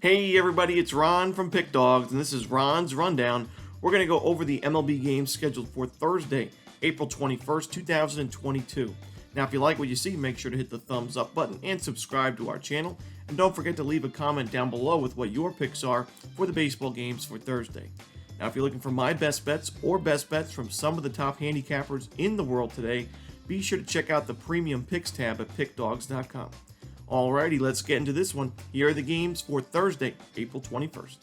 Hey everybody, it's Ron from Pick Dawgz, and this is Ron's Rundown. We're going to go over the MLB games scheduled for Thursday, April 21st, 2022. Now, if you like what you see, make sure to hit the thumbs up button and subscribe to our channel. And don't forget to leave a comment down below with what your picks are for the baseball games for Thursday. Now, if you're looking for my best bets or best bets from some of the top handicappers in the world today, be sure to check out the Premium Picks tab at pickdawgz.com. Alrighty, let's get into this one. Here are the games for Thursday, April 21st.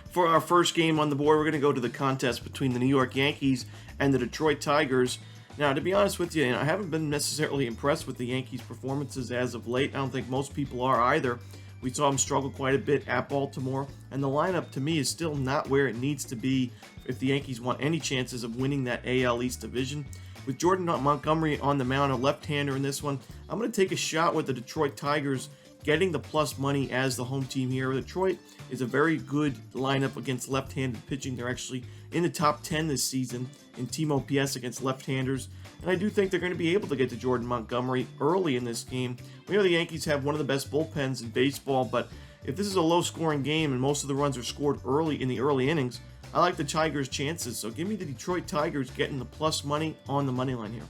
For our first game on the board, we're going to go to the contest between the New York Yankees and the Detroit Tigers. Now, to be honest with you, I haven't been necessarily impressed with the Yankees' performances as of late. I don't think most people are either. We saw them struggle quite a bit at Baltimore, and the lineup to me is still not where it needs to be if the Yankees want any chances of winning that AL East division. With Jordan Montgomery on the mound, a left-hander in this one, I'm going to take a shot with the Detroit Tigers getting the plus money as the home team here. Detroit is a very good lineup against left-handed pitching. They're actually in the top 10 this season in team OPS against left-handers. And I do think they're going to be able to get to Jordan Montgomery early in this game. We know the Yankees have one of the best bullpens in baseball, but if this is a low-scoring game and most of the runs are scored early in the early innings, I like the Tigers' chances, so give me the Detroit Tigers getting the plus money on the money line here.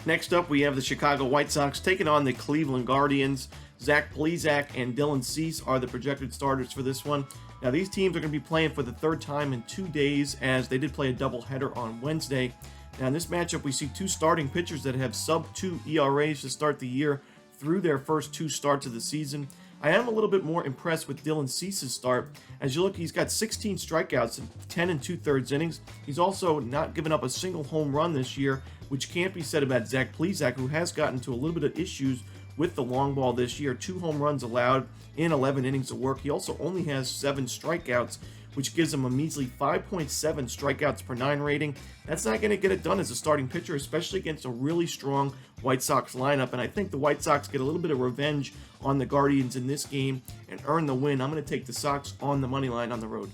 Next up, we have the Chicago White Sox taking on the Cleveland Guardians. Zach Plesac and Dylan Cease are the projected starters for this one. Now, these teams are going to be playing for the third time in 2 days, as they did play a doubleheader on Wednesday. Now, in this matchup, we see two starting pitchers that have sub-2 ERAs to start the year through their first two starts of the season. I am a little bit more impressed with Dylan Cease's start. As you look, he's got 16 strikeouts in 10 2/3 innings. He's also not given up a single home run this year, which can't be said about Zach Plesac, who has gotten into a little bit of issues with the long ball this year. 2 home runs allowed in 11 innings of work. He also only has 7 strikeouts, which gives him a measly 5.7 strikeouts per 9 rating. That's not going to get it done as a starting pitcher, especially against a really strong White Sox lineup. And I think the White Sox get a little bit of revenge on the Guardians in this game and earn the win. I'm going to take the Sox on the money line on the road.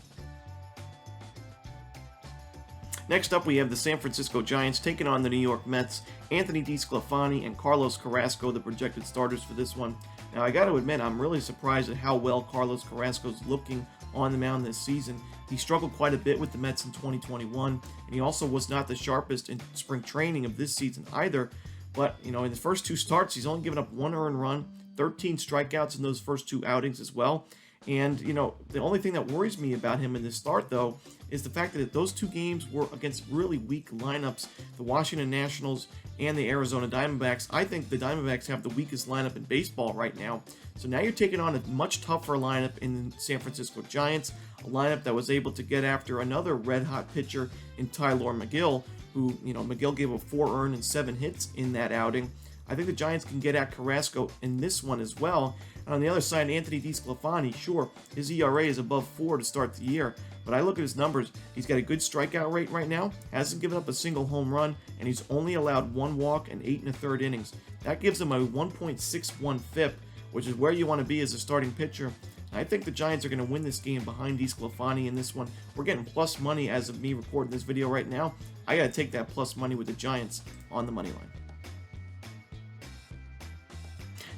Next up, we have the San Francisco Giants taking on the New York Mets. Anthony DeSclafani and Carlos Carrasco, the projected starters for this one. Now, I got to admit, I'm really surprised at how well Carlos Carrasco is looking on the mound this season. He struggled quite a bit with the Mets in 2021, and he also was not the sharpest in spring training of this season either. But, in his first 2 starts, he's only given up 1 earned run, 13 strikeouts in those first 2 outings as well. And, the only thing that worries me about him in this start, though, is the fact that those 2 games were against really weak lineups, the Washington Nationals and the Arizona Diamondbacks. I think the Diamondbacks have the weakest lineup in baseball right now. So now you're taking on a much tougher lineup in the San Francisco Giants, a lineup that was able to get after another red-hot pitcher in Tyler McGill, who, McGill gave up 4 earned and 7 hits in that outing. I think the Giants can get at Carrasco in this one as well. And on the other side, Anthony DeSclafani, sure, his ERA is above 4 to start the year, but I look at his numbers. He's got a good strikeout rate right now, hasn't given up a single home run, and he's only allowed 1 walk in 8 1/3 innings. That gives him a 1.61 FIP, which is where you want to be as a starting pitcher. I think the Giants are going to win this game behind DeSclafani in this one. We're getting plus money as of me recording this video right now. I got to take that plus money with the Giants on the money line.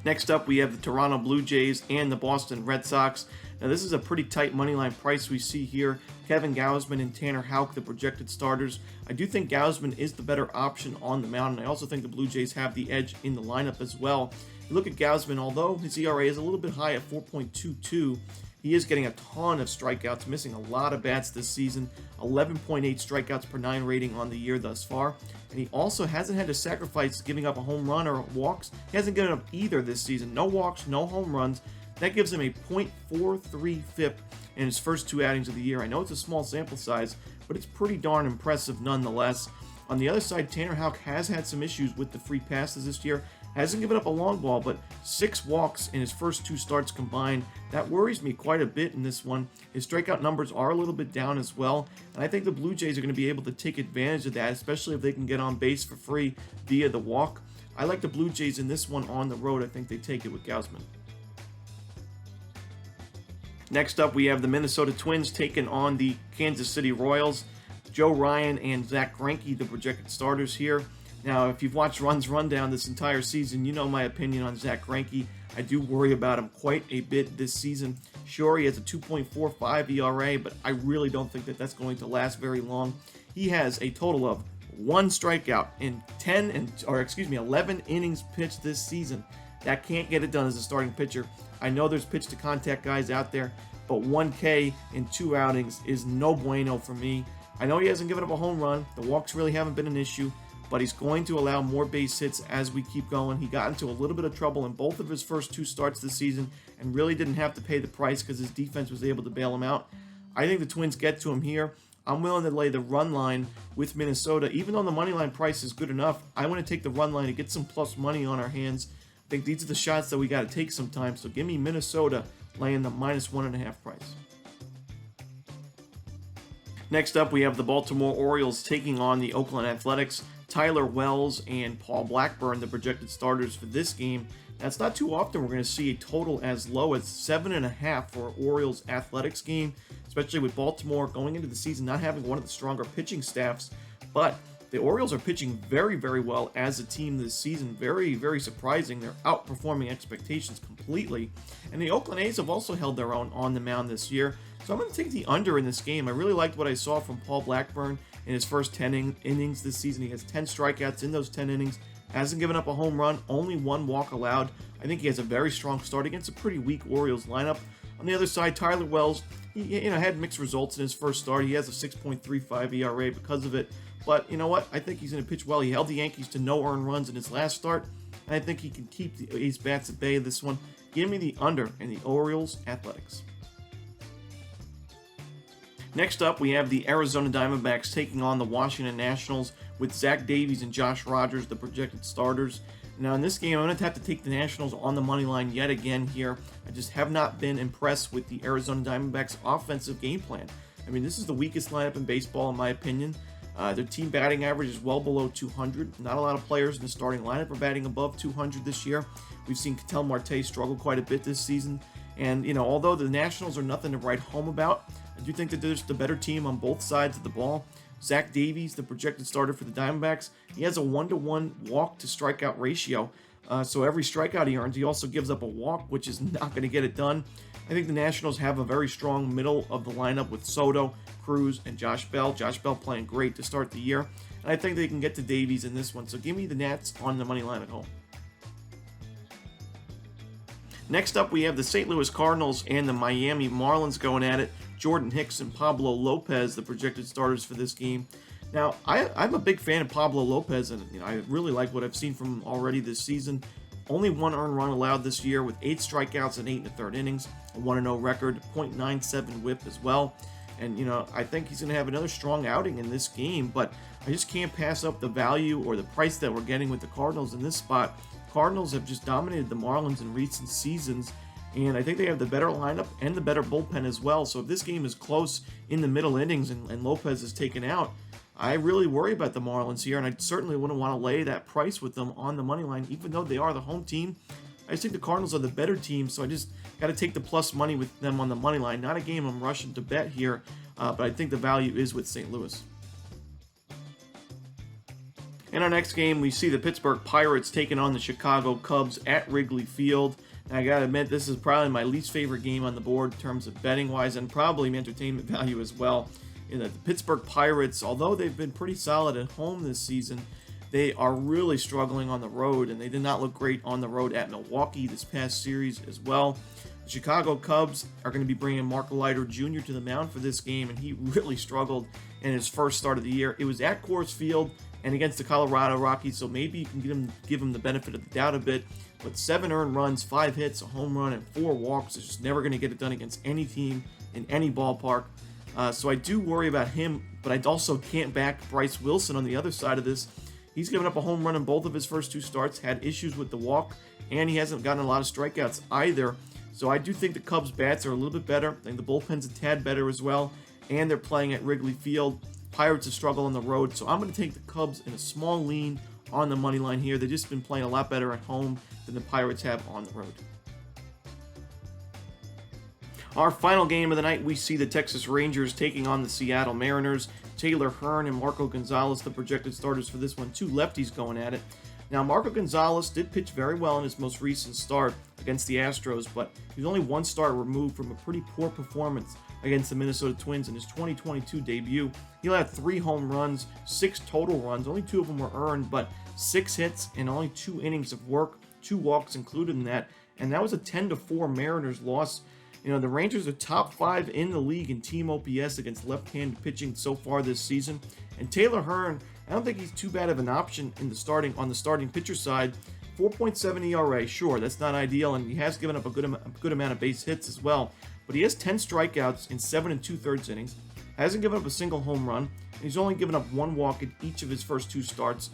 Next up, we have the Toronto Blue Jays and the Boston Red Sox. Now, this is a pretty tight moneyline price we see here. Kevin Gausman and Tanner Houck, the projected starters. I do think Gausman is the better option on the mound, and I also think the Blue Jays have the edge in the lineup as well. You look at Gausman, although his ERA is a little bit high at 4.22, he is getting a ton of strikeouts, missing a lot of bats this season, 11.8 strikeouts per 9 rating on the year thus far. And he also hasn't had to sacrifice giving up a home run or walks. He hasn't given up either this season. No walks, no home runs. That gives him a .43 FIP in his first 2 outings of the year. I know it's a small sample size, but it's pretty darn impressive nonetheless. On the other side, Tanner Houck has had some issues with the free passes this year. Hasn't given up a long ball, but 6 walks in his first 2 starts combined. That worries me quite a bit in this one. His strikeout numbers are a little bit down as well, and I think the Blue Jays are going to be able to take advantage of that, especially if they can get on base for free via the walk. I like the Blue Jays in this one on the road. I think they take it with Gausman. Next up, we have the Minnesota Twins taking on the Kansas City Royals. Joe Ryan and Zach Greinke, the projected starters here. Now, if you've watched Runs Rundown this entire season, you know my opinion on Zach Greinke. I do worry about him quite a bit this season. Sure, he has a 2.45 ERA, but I really don't think that that's going to last very long. He has a total of 1 strikeout in 11 innings pitched this season. That can't get it done as a starting pitcher. I know there's pitch to contact guys out there, but 1K in 2 outings is no bueno for me. I know he hasn't given up a home run. The walks really haven't been an issue, but he's going to allow more base hits as we keep going. He got into a little bit of trouble in both of his first 2 starts this season and really didn't have to pay the price because his defense was able to bail him out. I think the Twins get to him here. I'm willing to lay the run line with Minnesota. Even though the money line price is good enough, I want to take the run line to get some plus money on our hands. I think these are the shots that we got to take sometimes. So give me Minnesota laying the -1.5 price. Next up, we have the Baltimore Orioles taking on the Oakland Athletics. Tyler Wells and Paul Blackburn, the projected starters for this game. That's not too often we're going to see a total as low as 7.5 for Orioles Athletics game, especially with Baltimore going into the season not having one of the stronger pitching staffs. But the Orioles are pitching very, very well as a team this season. Very, very surprising. They're outperforming expectations completely. And the Oakland A's have also held their own on the mound this year. So I'm going to take the under in this game. I really liked what I saw from Paul Blackburn in his first 10 innings this season. He has 10 strikeouts in those 10 innings. Hasn't given up a home run. Only 1 walk allowed. I think he has a very strong start against a pretty weak Orioles lineup. On the other side, Tyler Wells, he had mixed results in his first start. He has a 6.35 ERA because of it. But you know what? I think he's going to pitch well. He held the Yankees to no earned runs in his last start. And I think he can keep the A's bats at bay this one. Give me the under in the Orioles Athletics. Next up, we have the Arizona Diamondbacks taking on the Washington Nationals with Zach Davies and Josh Rogers, the projected starters. Now, in this game, I'm going to have to take the Nationals on the money line yet again here. I just have not been impressed with the Arizona Diamondbacks' offensive game plan. I mean, this is the weakest lineup in baseball, in my opinion. Their team batting average is well below 200. Not a lot of players in the starting lineup are batting above 200 this year. We've seen Ketel Marte struggle quite a bit this season. And, although the Nationals are nothing to write home about, I do think that there's the better team on both sides of the ball. Zach Davies, the projected starter for the Diamondbacks, he has a 1-to-1 walk to strikeout ratio. So every strikeout he earns, he also gives up a walk, which is not going to get it done. I think the Nationals have a very strong middle of the lineup with Soto, Cruz, and Josh Bell. Josh Bell playing great to start the year. And I think they can get to Davies in this one. So give me the Nats on the money line at home. Next up, we have the St. Louis Cardinals and the Miami Marlins going at it. Jordan Hicks and Pablo Lopez, the projected starters for this game. Now, I'm a big fan of Pablo Lopez, and I really like what I've seen from him already this season. Only 1 earned run allowed this year with 8 strikeouts and 8 1/3 innings, a 1-0 record, .97 whip as well. And, I think he's going to have another strong outing in this game, but I just can't pass up the value or the price that we're getting with the Cardinals in this spot. Cardinals have just dominated the Marlins in recent seasons, and I think they have the better lineup and the better bullpen as well. So if this game is close in the middle innings and Lopez is taken out, I really worry about the Marlins here, and I certainly wouldn't want to lay that price with them on the money line, even though they are the home team. I just think the Cardinals are the better team, so I just got to take the plus money with them on the money line. Not a game I'm rushing to bet here, but I think the value is with St. Louis. In our next game, we see the Pittsburgh Pirates taking on the Chicago Cubs at Wrigley Field. Now, I gotta admit, this is probably my least favorite game on the board in terms of betting-wise, and probably entertainment value as well. The Pittsburgh Pirates, although they've been pretty solid at home this season, they are really struggling on the road, and they did not look great on the road at Milwaukee this past series as well. The Chicago Cubs are going to be bringing Mark Leiter Jr. to the mound for this game, and he really struggled in his first start of the year. It was at Coors Field and against the Colorado Rockies, so maybe you can give him the benefit of the doubt a bit. But 7 earned runs, 5 hits, a home run, and 4 walks is just never going to get it done against any team in any ballpark. So I do worry about him, but I also can't back Bryce Wilson on the other side of this. He's given up a home run in both of his first 2 starts, had issues with the walk, and he hasn't gotten a lot of strikeouts either. So I do think the Cubs' bats are a little bit better. I think the bullpen's a tad better as well, and they're playing at Wrigley Field. Pirates have struggled on the road, so I'm going to take the Cubs in a small lean on the money line here. They've just been playing a lot better at home than the Pirates have on the road. Our final game of the night, we see the Texas Rangers taking on the Seattle Mariners. Taylor Hearn and Marco Gonzalez, the projected starters for this one. Two lefties going at it. Now, Marco Gonzalez did pitch very well in his most recent start against the Astros, but he was only one start removed from a pretty poor performance against the Minnesota Twins in his 2022 debut. He had 3 home runs, 6 total runs, only 2 of them were earned, but 6 hits and only 2 innings of work, 2 walks included in that, and that was a 10-4 Mariners loss. You know, the Rangers are top 5 in the league in team OPS against left-handed pitching so far this season, and Taylor Hearn, I don't think he's too bad of an option in the on the starting pitcher side. 4.7 ERA, sure, that's not ideal, and he has given up a good amount of base hits as well. But he has 10 strikeouts in 7 2/3 innings, hasn't given up a single home run, and he's only given up 1 walk in each of his first 2 starts.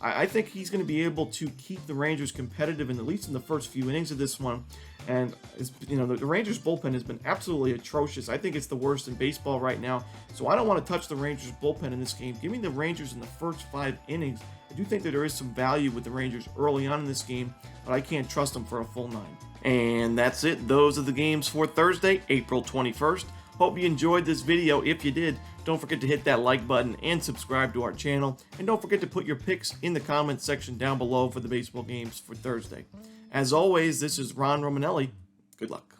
I think he's going to be able to keep the Rangers competitive, at least in the first few innings of this one. And the Rangers bullpen has been absolutely atrocious. I think it's the worst in baseball right now. So I don't want to touch the Rangers bullpen in this game. Give me the Rangers in the first 5 innings. I do think that there is some value with the Rangers early on in this game, but I can't trust them for a full 9. And that's it. Those are the games for Thursday, April 21st. Hope you enjoyed this video. If you did, don't forget to hit that like button and subscribe to our channel. And don't forget to put your picks in the comments section down below for the baseball games for Thursday. As always, this is Ron Romanelli. Good luck.